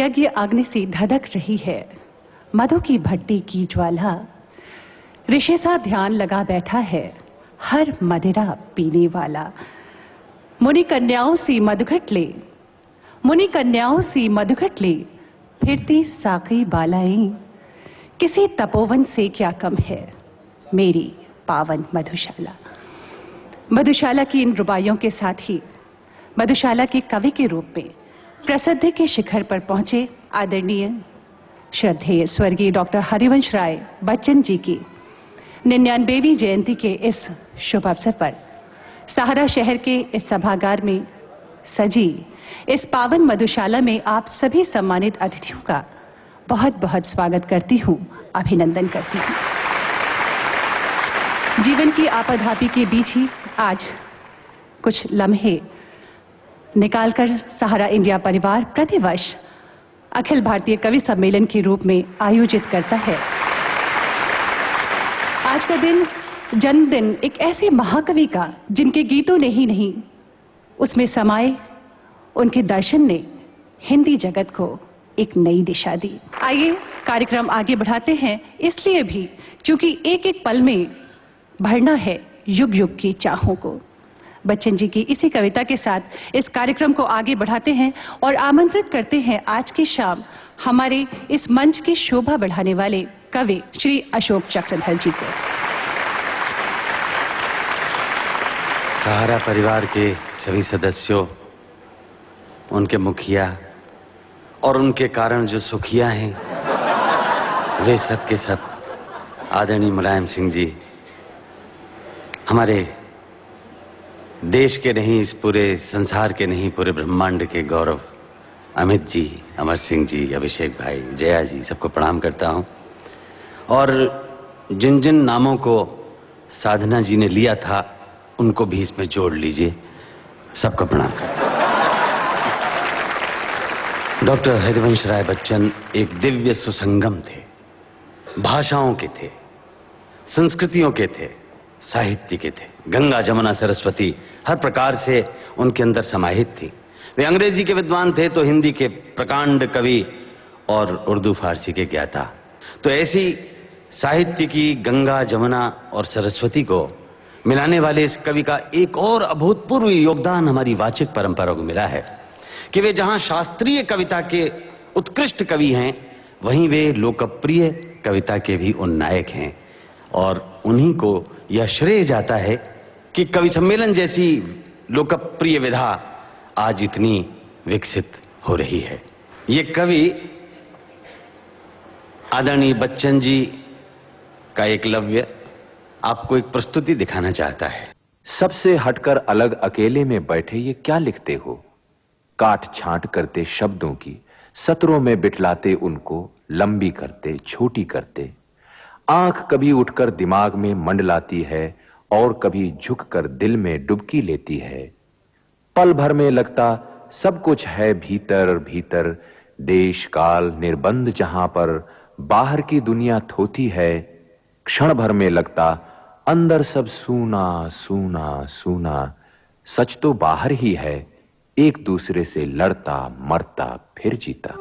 यज्ञ अग्नि से धधक रही है, मधु की भट्टी की ज्वाला। ऋषि सा ध्यान लगा बैठा है हर मदिरा पीने वाला। मुनि कन्याओं से मधुघट ले, मुनि कन्याओं से मधुघट ले, फिरती साकी बालाएं। किसी तपोवन से क्या कम है मेरी पावन मधुशाला। मधुशाला की इन रुबाइयों के साथ ही मधुशाला के कवि के रूप में प्रसिद्धि के शिखर पर पहुंचे आदरणीय श्रद्धेय स्वर्गीय डॉक्टर हरिवंश राय बच्चन जी की 99वीं जयंती के इस शुभ अवसर पर सहारा शहर के इस सभागार में सजी इस पावन मधुशाला में आप सभी सम्मानित अतिथियों का बहुत बहुत स्वागत करती हूं, अभिनंदन करती हूं। जीवन की आपाधापी के बीच ही आज कुछ लम्हे निकालकर सहारा इंडिया परिवार प्रतिवर्ष अखिल भारतीय कवि सम्मेलन के रूप में आयोजित करता है। आज का दिन जन्मदिन एक ऐसे महाकवि का जिनके गीतों ने ही नहीं उसमें समाये उनके दर्शन ने हिंदी जगत को एक नई दिशा दी। आइए कार्यक्रम आगे बढ़ाते हैं, इसलिए भी क्योंकि एक एक पल में भरना है युग युग की चाहों को। बच्चन जी की इसी कविता के साथ इस कार्यक्रम को आगे बढ़ाते हैं और आमंत्रित करते हैं आज की शाम हमारे इस मंच की शोभा बढ़ाने वाले कवि श्री अशोक चक्रधर जी को। सहारा परिवार के सभी सदस्यों, उनके मुखिया और उनके कारण जो सुखिया हैं, वे सब के सब आदरणीय मुलायम सिंह जी, हमारे देश के नहीं, इस पूरे संसार के नहीं, पूरे ब्रह्मांड के गौरव अमित जी, अमर सिंह जी, अभिषेक भाई, जया जी, सबको प्रणाम करता हूं। और जिन जिन नामों को साधना जी ने लिया था उनको भी इसमें जोड़ लीजिए, सबको प्रणाम करता हूं। डॉक्टर हरिवंश राय बच्चन एक दिव्य सुसंगम थे, भाषाओं के थे, संस्कृतियों के थे, साहित्य के थे। गंगा जमुना सरस्वती हर प्रकार से उनके अंदर समाहित थी। वे अंग्रेजी के विद्वान थे तो हिंदी के प्रकांड कवि और उर्दू फारसी के ज्ञाता। तो ऐसी साहित्य की गंगा जमुना और सरस्वती को मिलाने वाले इस कवि का एक और अभूतपूर्व योगदान हमारी वाचिक परंपरा को मिला है कि वे जहां शास्त्रीय कविता के उत्कृष्ट कवि हैं, वहीं वे लोकप्रिय कविता के भी उन्नायक हैं। और उन्हीं को यह श्रेय जाता है कि कवि सम्मेलन जैसी लोकप्रिय विधा आज इतनी विकसित हो रही है। ये कवि आदरणीय बच्चन जी का एकलव्य आपको एक प्रस्तुति दिखाना चाहता है। सबसे हटकर अलग अकेले में बैठे ये क्या लिखते हो? काट छांट करते शब्दों की, सत्रों में बिटलाते उनको, लंबी करते छोटी करते। आंख कभी उठकर दिमाग में मंडलाती है और कभी झुककर दिल में डुबकी लेती है। पल भर में लगता सब कुछ है भीतर भीतर, देश काल निर्बंध जहां पर बाहर की दुनिया थोती है। क्षण भर में लगता अंदर सब सूना सूना सूना, सच तो बाहर ही है, एक दूसरे से लड़ता मरता फिर जीता।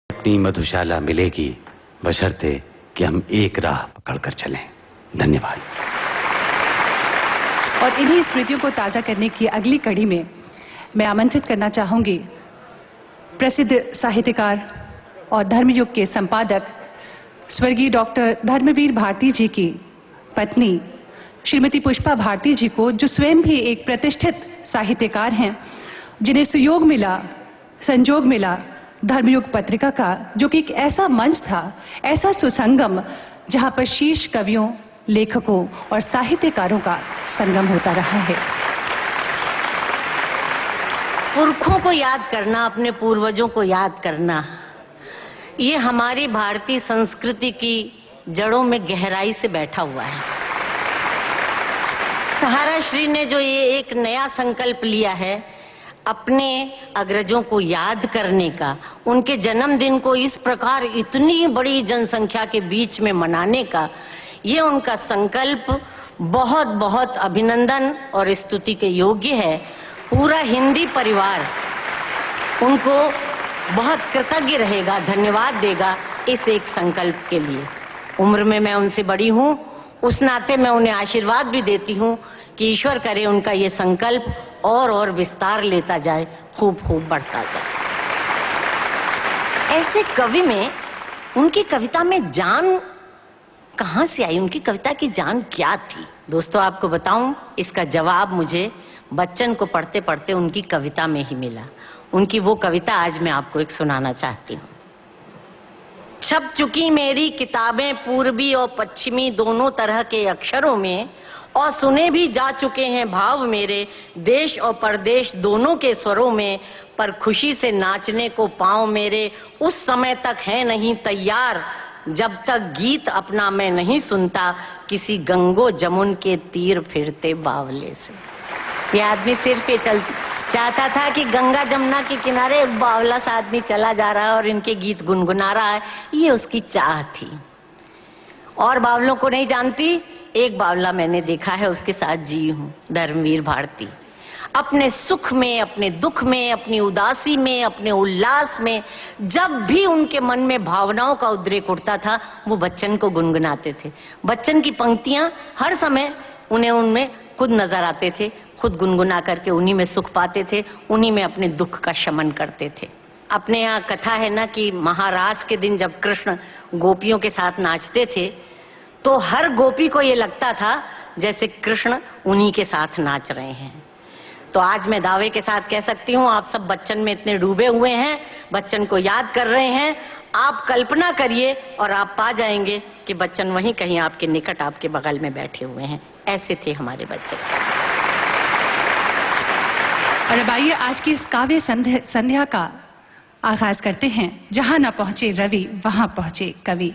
अपनी मधुशाला मिलेगी बशर्ते कि हम एक राह पकड़कर चलें। धन्यवाद। और इन्हीं स्मृतियों को ताज़ा करने की अगली कड़ी में मैं आमंत्रित करना चाहूंगी प्रसिद्ध साहित्यकार और धर्मयुग के संपादक स्वर्गीय डॉक्टर धर्मवीर भारती जी की पत्नी श्रीमती पुष्पा भारती जी को, जो स्वयं भी एक प्रतिष्ठित साहित्यकार हैं, जिन्हें सुयोग मिला, संजोग मिला धर्मयुग पत्रिका का, जो कि एक ऐसा मंच था, ऐसा सुसंगम, जहां पर शीर्ष कवियों, लेखकों और साहित्यकारों का संगम होता रहा है। पुरखों को याद करना, अपने पूर्वजों को याद करना, ये हमारी भारतीय संस्कृति की जड़ों में गहराई से बैठा हुआ है। सहारा श्री ने जो ये एक नया संकल्प लिया है अपने अग्रजों को याद करने का, उनके जन्मदिन को इस प्रकार इतनी बड़ी जनसंख्या के बीच में मनाने का, ये उनका संकल्प बहुत बहुत अभिनंदन और स्तुति के योग्य है। पूरा हिंदी परिवार उनको बहुत कृतज्ञ रहेगा, धन्यवाद देगा इस एक संकल्प के लिए। उम्र में मैं उनसे बड़ी हूँ, उस नाते मैं उन्हें आशीर्वाद भी देती हूँ कि ईश्वर करे उनका ये संकल्प और विस्तार लेता जाए, खूब खूब बढ़ता जाए। ऐसे कवि में, उनकी कविता में जान कहाँ से आई, उनकी कविता की जान क्या थी? दोस्तों, आपको बताऊं, इसका जवाब मुझे बच्चन को पढ़ते पढ़ते उनकी कविता में ही मिला। उनकी वो कविता आज मैं आपको एक सुनाना चाहती हूँ। छप चुकी मेरी किताबें पूर्वी और पश्चिमी दोनों तरह के अक्षरों में, और सुने भी जा चुके हैं भाव मेरे देश और परदेश दोनों के स्वरों में, पर खुशी से नाचने को पाँव मेरे उस समय तक है नहीं तैयार, जब तक गीत अपना मैं नहीं सुनता किसी गंगो जमुन के तीर फिरते बावले से। ये आदमी सिर पे चाहता था कि गंगा जमुना के किनारे एक बावला सा आदमी चला जा रहा है और इनके गीत गुनगुना रहा है, ये उसकी चाह थी। और बावलों को नहीं जानती, एक बावला मैंने देखा है, उसके साथ जी हूँ, धर्मवीर भारती। अपने सुख में, अपने दुख में, अपनी उदासी में, अपने उल्लास में, जब भी उनके मन में भावनाओं का उद्रेक उठता था, वो बच्चन को गुनगुनाते थे। बच्चन की पंक्तियां हर समय उन्हें उनमें खुद नजर आते थे, खुद गुनगुना करके उन्हीं में सुख पाते थे, उन्हीं में अपने दुख का शमन करते थे। अपने यहाँ कथा है ना कि महारास के दिन जब कृष्ण गोपियों के साथ नाचते थे, तो हर गोपी को ये लगता था जैसे कृष्ण उन्हीं के साथ नाच रहे हैं। तो आज मैं दावे के साथ कह सकती हूँ, आप सब बच्चन में इतने डूबे हुए हैं, बच्चन को याद कर रहे हैं, आप कल्पना करिए और आप पा जाएंगे कि बच्चन वहीं कहीं आपके निकट, आपके बगल में बैठे हुए हैं। ऐसे थे हमारे बच्चे। और अब आइए आज की इस काव्य संध्या का आगाज करते हैं। जहां न पहुंचे रवि वहां पहुंचे कवि।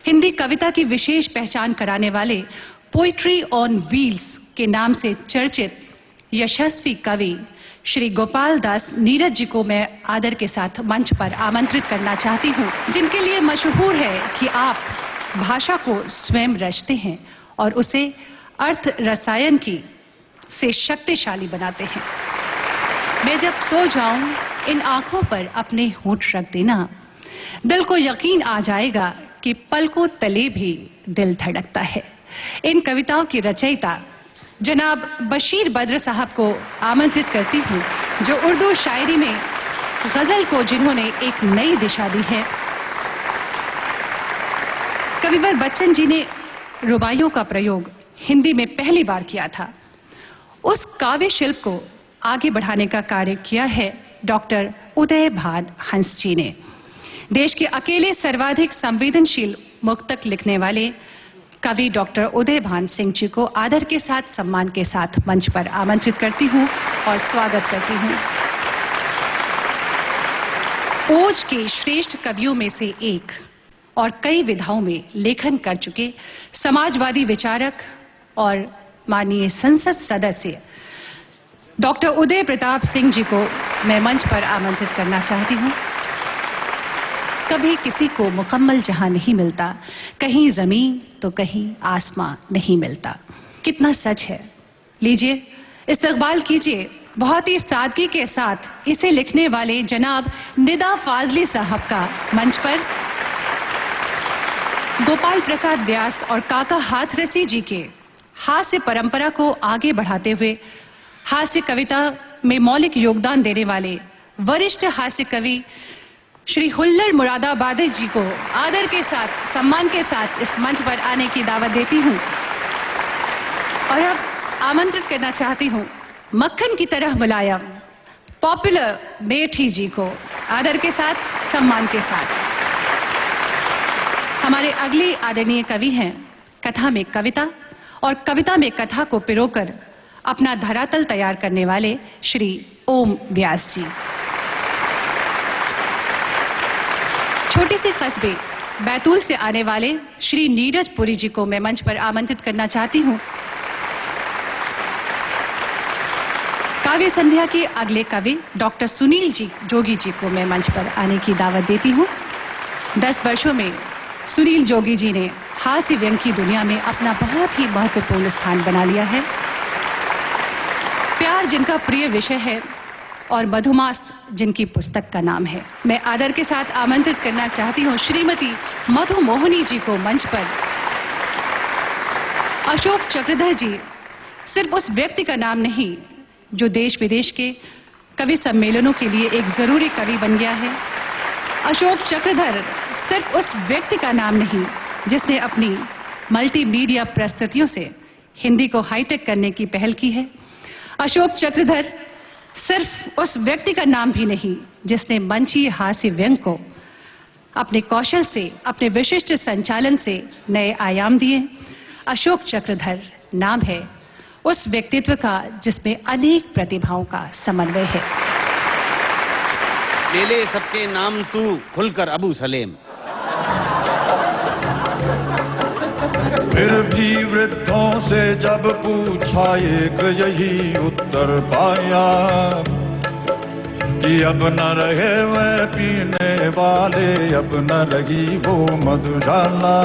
हिंदी कविता की विशेष पहचान कराने वाले पोइट्री ऑन व्हील्स के नाम से चर्चित यशस्वी कवि श्री गोपाल दास नीरज जी को मैं आदर के साथ मंच पर आमंत्रित करना चाहती हूँ, जिनके लिए मशहूर है कि आप भाषा को स्वयं रचते हैं और उसे अर्थ रसायन की से शक्तिशाली बनाते हैं। मैं जब सो जाऊं इन आंखों पर अपने होंठ रख देना, दिल को यकीन आ जाएगा कि पलकों तले भी दिल धड़कता है। इन कविताओं की रचयिता जनाब बशीर बद्र साहब को आमंत्रित करती हूँ, जो उर्दू शायरी में गजल को जिन्होंने एक नई दिशा दी है। कविवर बच्चन जी ने रुबाइयों का प्रयोग हिंदी में पहली बार किया था। उस काव्य शिल्प को आगे बढ़ाने का कार्य किया है डॉक्टर उदय भान हंस जी ने। देश के अकेले सर्वाधिक संवेदनशील मुक्तक लिखने वाले कवि डॉक्टर उदय भान सिंह जी को आदर के साथ, सम्मान के साथ मंच पर आमंत्रित करती हूं और स्वागत करती हूं। ओज के श्रेष्ठ कवियों में से एक और कई विधाओं में लेखन कर चुके समाजवादी विचारक और माननीय संसद सदस्य डॉक्टर उदय प्रताप सिंह जी को मैं मंच पर आमंत्रित करना चाहती हूं। कभी किसी को मुकम्मल जहां नहीं मिलता, कहीं जमीन तो कहीं आसमां नहीं मिलता। कितना सच है। लीजिए, इस्तकबाल कीजिए बहुत ही सादगी के साथ इसे लिखने वाले जनाब निदा फाजली साहब का मंच पर। गोपाल प्रसाद व्यास और काका हाथरसी जी के हास्य परंपरा को आगे बढ़ाते हुए हास्य कविता में मौलिक योगदान देने वाले वरिष्ठ हास्य कवि श्री हुल्लड़ मुरादाबादी जी को आदर के साथ, सम्मान के साथ इस मंच पर आने की दावत देती हूं और अब आमंत्रित करना चाहती हूं मक्खन की तरह मुलायम पॉपुलर मेठी जी को आदर के साथ, सम्मान के साथ। हमारे अगले आदरणीय कवि हैं कथा में कविता और कविता में कथा को पिरोकर अपना धरातल तैयार करने वाले श्री ओम व्यास जी। छोटे से कस्बे बैतूल से आने वाले श्री नीरज पुरी जी को मैं मंच पर आमंत्रित करना चाहती हूं। काव्य संध्या के अगले कवि डॉक्टर सुनील जी जोगी जी को मैं मंच पर आने की दावत देती हूं। 10 वर्षों में सुनील जोगी जी ने हास्य व्यंग की दुनिया में अपना बहुत ही महत्वपूर्ण स्थान बना लिया है। प्यार जिनका प्रिय विषय है और मधुमास जिनकी पुस्तक का नाम है। मैं आदर के साथ आमंत्रित करना चाहती हूँ श्रीमती मधु मोहनी जी को मंच पर। अशोक चक्रधर जी सिर्फ उस व्यक्ति का नाम नहीं जो देश विदेश के कवि सम्मेलनों के लिए एक जरूरी कवि बन गया है। अशोक चक्रधर सिर्फ उस व्यक्ति का नाम नहीं जिसने अपनी मल्टीमीडिया प्रस्तुतियों से हिंदी को हाईटेक करने की पहल की है। अशोक चक्रधर सिर्फ उस व्यक्ति का नाम भी नहीं जिसने मंचीय हास्य व्यंग को अपने कौशल से, अपने विशिष्ट संचालन से नए आयाम दिए। अशोक चक्रधर नाम है उस व्यक्तित्व का जिसमें अनेक प्रतिभाओं का समन्वय है। ले ले सबके नाम तू खुलकर अबू सलेम। फिर भी वृद्धों से जब पूछा एक यही उत्तर पाया कि अब न रहे वह पीने वाले, अब न रही वो मधुशाला।